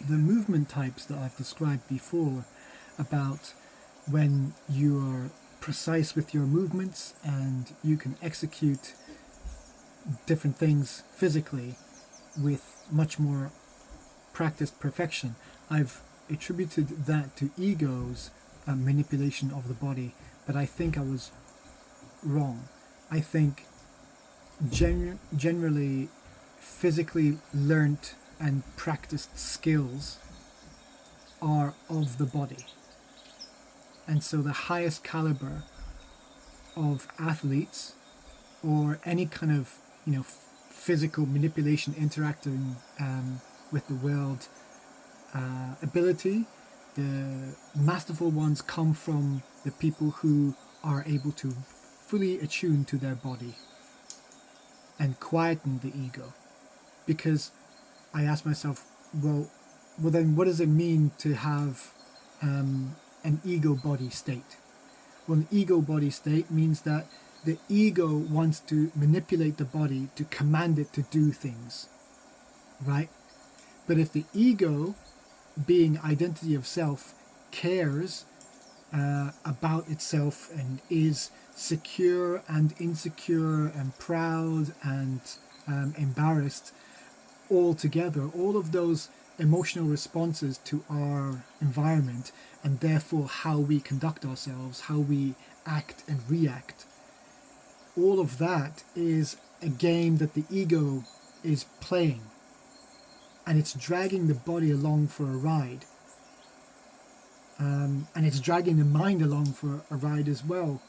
the movement types that I've described before, about when you are precise with your movements and you can execute different things physically with much more practiced perfection, I've attributed that to ego's manipulation of the body, but I think I was wrong. I think generally physically learnt and practiced skills are of the body. And so the highest caliber of athletes or any kind of, physical manipulation, interacting with the world ability, the masterful ones come from the people who are able to fully attune to their body and quieten the ego. Because I ask myself, well then what does it mean to have an ego body state? Well, an ego body state means that the ego wants to manipulate the body to command it to do things, right? But if the ego, being identity of self, cares about itself and is secure and insecure and proud and embarrassed all together, all of those emotional responses to our environment, and therefore how we conduct ourselves, how we act and react, all of that is a game that the ego is playing, and it's dragging the body along for a ride, and it's dragging the mind along for a ride as well,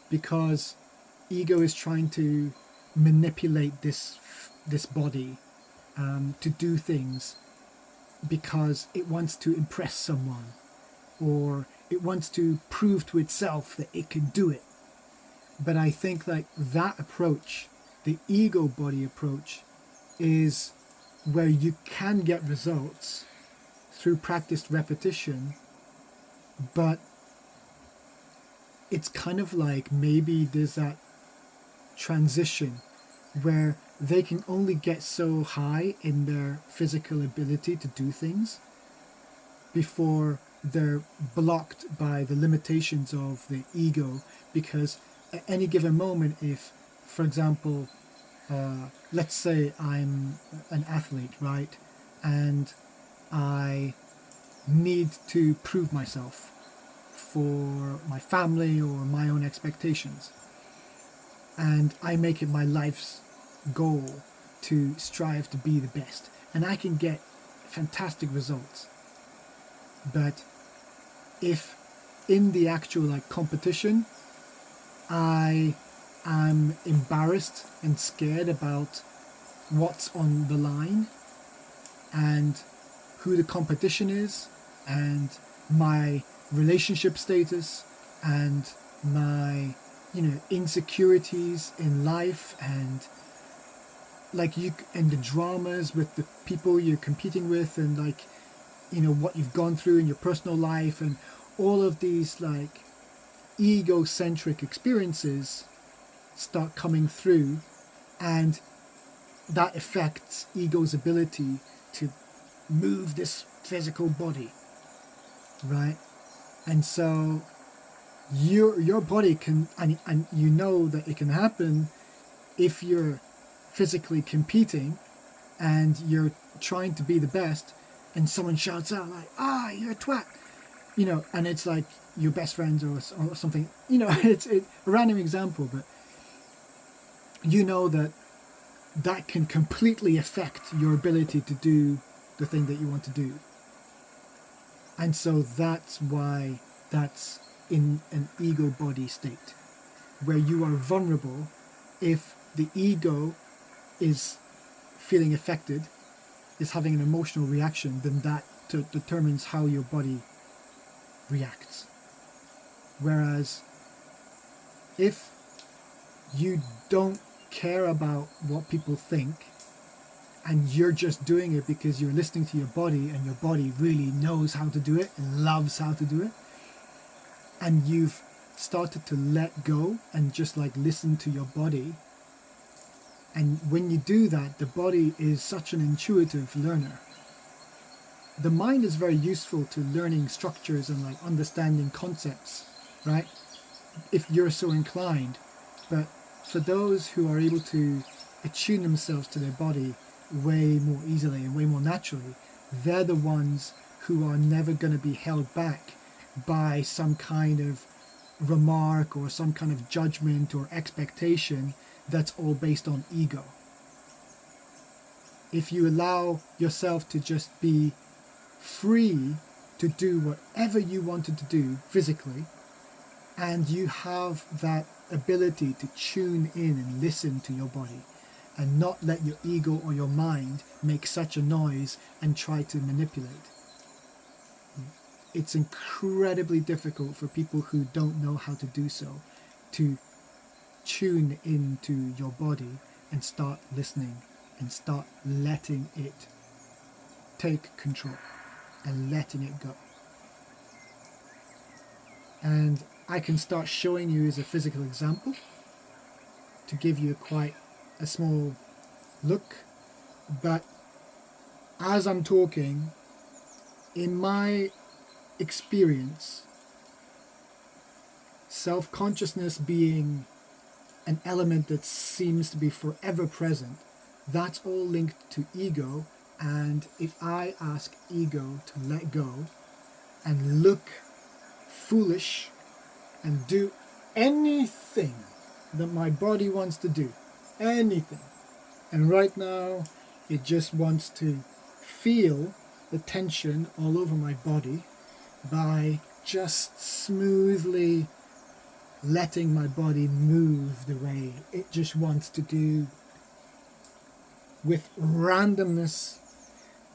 because ego is trying to manipulate this body to do things because it wants to impress someone, or it wants to prove to itself that it can do it. But I think like that approach, the ego body approach, is where you can get results through practiced repetition, but it's kind of like maybe there's that transition where they can only get so high in their physical ability to do things before they're blocked by the limitations of the ego. Because at any given moment, if, for example, let's say I'm an athlete, right, and I need to prove myself for my family or my own expectations, and I make it my life's goal to strive to be the best, and I can get fantastic results. But if in the actual like competition I am embarrassed and scared about what's on the line and who the competition is and my relationship status and my insecurities in life, and like you and the dramas with the people you're competing with, and like what you've gone through in your personal life, and all of these like egocentric experiences start coming through, and that affects ego's ability to move this physical body, right? And so your body can, and you know that it can happen if you're physically competing and you're trying to be the best, and someone shouts out like, you're a twat, and it's like your best friends or something, it's a random example, but that can completely affect your ability to do the thing that you want to do. And so that's why that's in an ego body state, where you are vulnerable. If the ego is feeling affected, is having an emotional reaction, then that determines how your body reacts. Whereas if you don't care about what people think, and you're just doing it because you're listening to your body, and your body really knows how to do it and loves how to do it, and you've started to let go and just like listen to your body, and when you do that, the body is such an intuitive learner the mind is very useful to learning structures and like understanding concepts, right? If you're so inclined. But for those who are able to attune themselves to their body way more easily and way more naturally, they're the ones who are never going to be held back by some kind of remark or some kind of judgment or expectation that's all based on ego. If you allow yourself to just be free to do whatever you wanted to do physically, and you have that ability to tune in and listen to your body and not let your ego or your mind make such a noise and try to manipulate. It's incredibly difficult for people who don't know how to do so to tune into your body and start listening and start letting it take control and letting it go. And I can start showing you as a physical example to give you quite a small look. But as I'm talking, in my experience, self-consciousness being an element that seems to be forever present, that's all linked to ego. And if I ask ego to let go and look foolish and do anything that my body wants to do, anything, and right now it just wants to feel the tension all over my body by just smoothly letting my body move the way it just wants to do, with randomness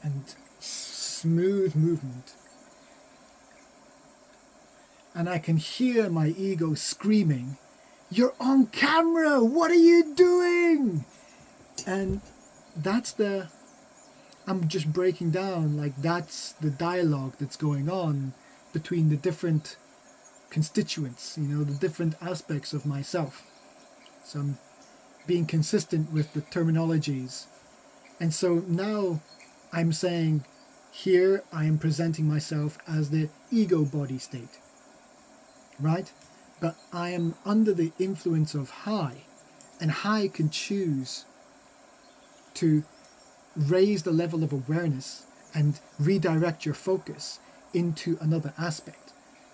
and smooth movement. And I can hear my ego screaming, "You're on camera! What are you doing?" And I'm just breaking down, like that's the dialogue that's going on between the different constituents, the different aspects of myself. So I'm being consistent with the terminologies. And so now I'm saying, here I am presenting myself as the ego body state, right? But I am under the influence of high, and high can choose to raise the level of awareness and redirect your focus into another aspect.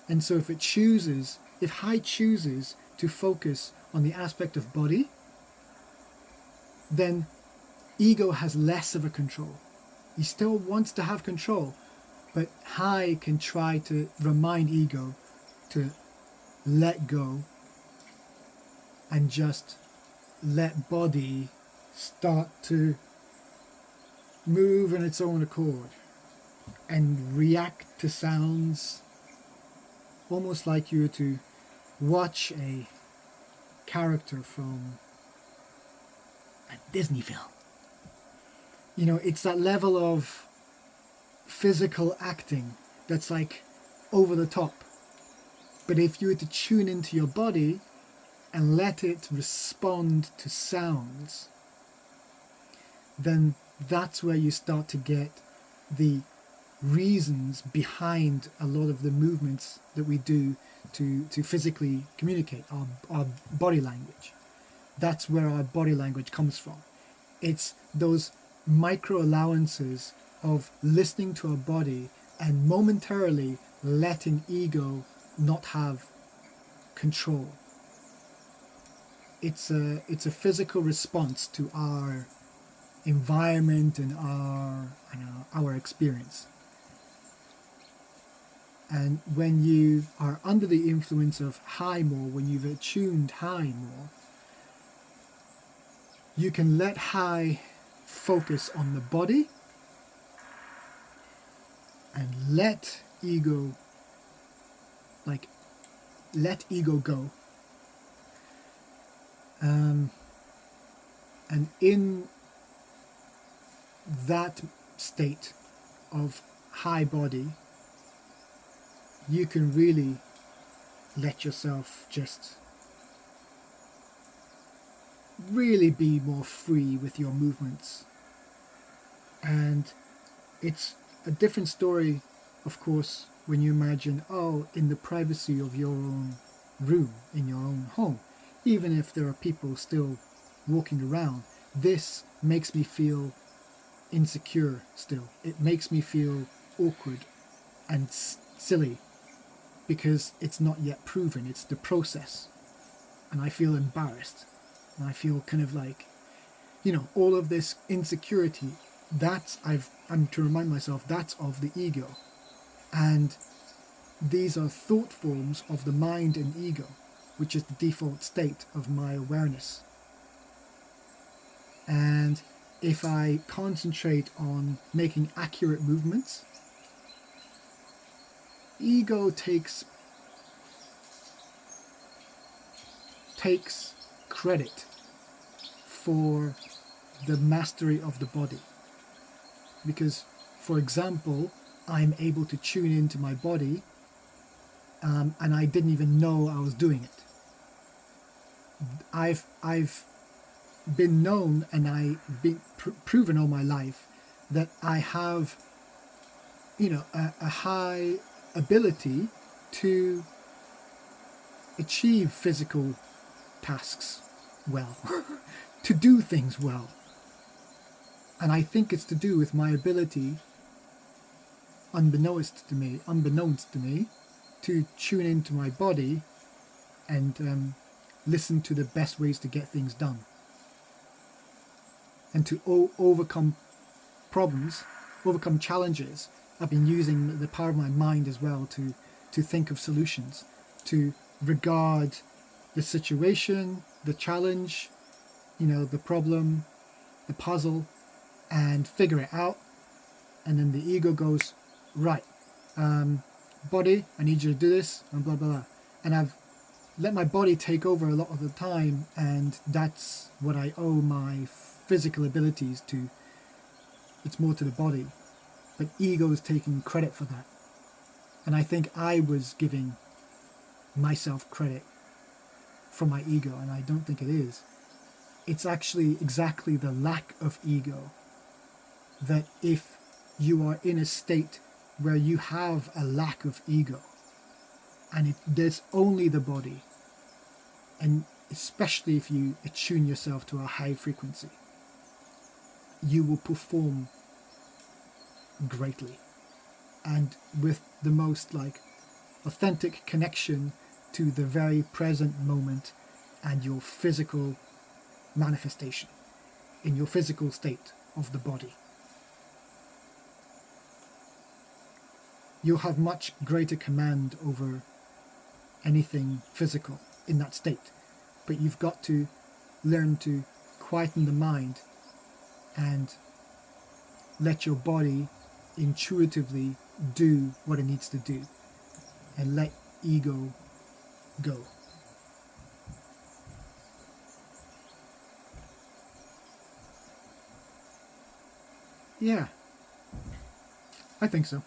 And so if high chooses to focus on the aspect of body, then ego has less of a control. He still wants to have control, but high can try to remind ego to let go and just let body start to move in its own accord and react to sounds, almost like you were to watch a character from a Disney film. It's that level of physical acting that's like over the top. But if you were to tune into your body and let it respond to sounds, then that's where you start to get the reasons behind a lot of the movements that we do to physically communicate, our body language. That's where our body language comes from. It's those micro allowances of listening to our body and momentarily letting ego not have control. It's a physical response to our environment and our experience. And when you are under the influence of high more, when you've attuned high more, you can let high focus on the body and let ego go. And in that state of high body, you can really let yourself just really be more free with your movements. And it's a different story, of course, when you imagine, oh, in the privacy of your own room, in your own home, even if there are people still walking around, this makes me feel insecure still. It makes me feel awkward and silly because it's not yet proven. It's the process. And I feel embarrassed. And I feel kind of like, all of this insecurity, I'm to remind myself, that's of the ego. And these are thought forms of the mind and ego, which is the default state of my awareness. And if I concentrate on making accurate movements, ego takes credit for the mastery of the body. Because, for example, I'm able to tune into my body, and I didn't even know I was doing it. I've been known, and I've been proven all my life that I have, a high ability to achieve physical tasks well, to do things well. And I think it's to do with my ability, unbeknownst to me, to tune into my body and listen to the best ways to get things done. And to overcome problems, overcome challenges. I've been using the power of my mind as well to think of solutions, to regard the situation, the challenge, the problem, the puzzle, and figure it out. And then the ego goes, right, body, I need you to do this, and blah, blah, blah. And I've let my body take over a lot of the time, and that's what I owe my physical abilities to. It's more to the body. But ego is taking credit for that. And I think I was giving myself credit for my ego, and I don't think it is. It's actually exactly the lack of ego that if you are in a state where you have a lack of ego and there's only the body, and especially if you attune yourself to a high frequency, you will perform greatly and with the most authentic connection to the very present moment and your physical manifestation in your physical state of the body. You'll have much greater command over anything physical in that state. But you've got to learn to quieten the mind and let your body intuitively do what it needs to do and let ego go. Yeah, I think so.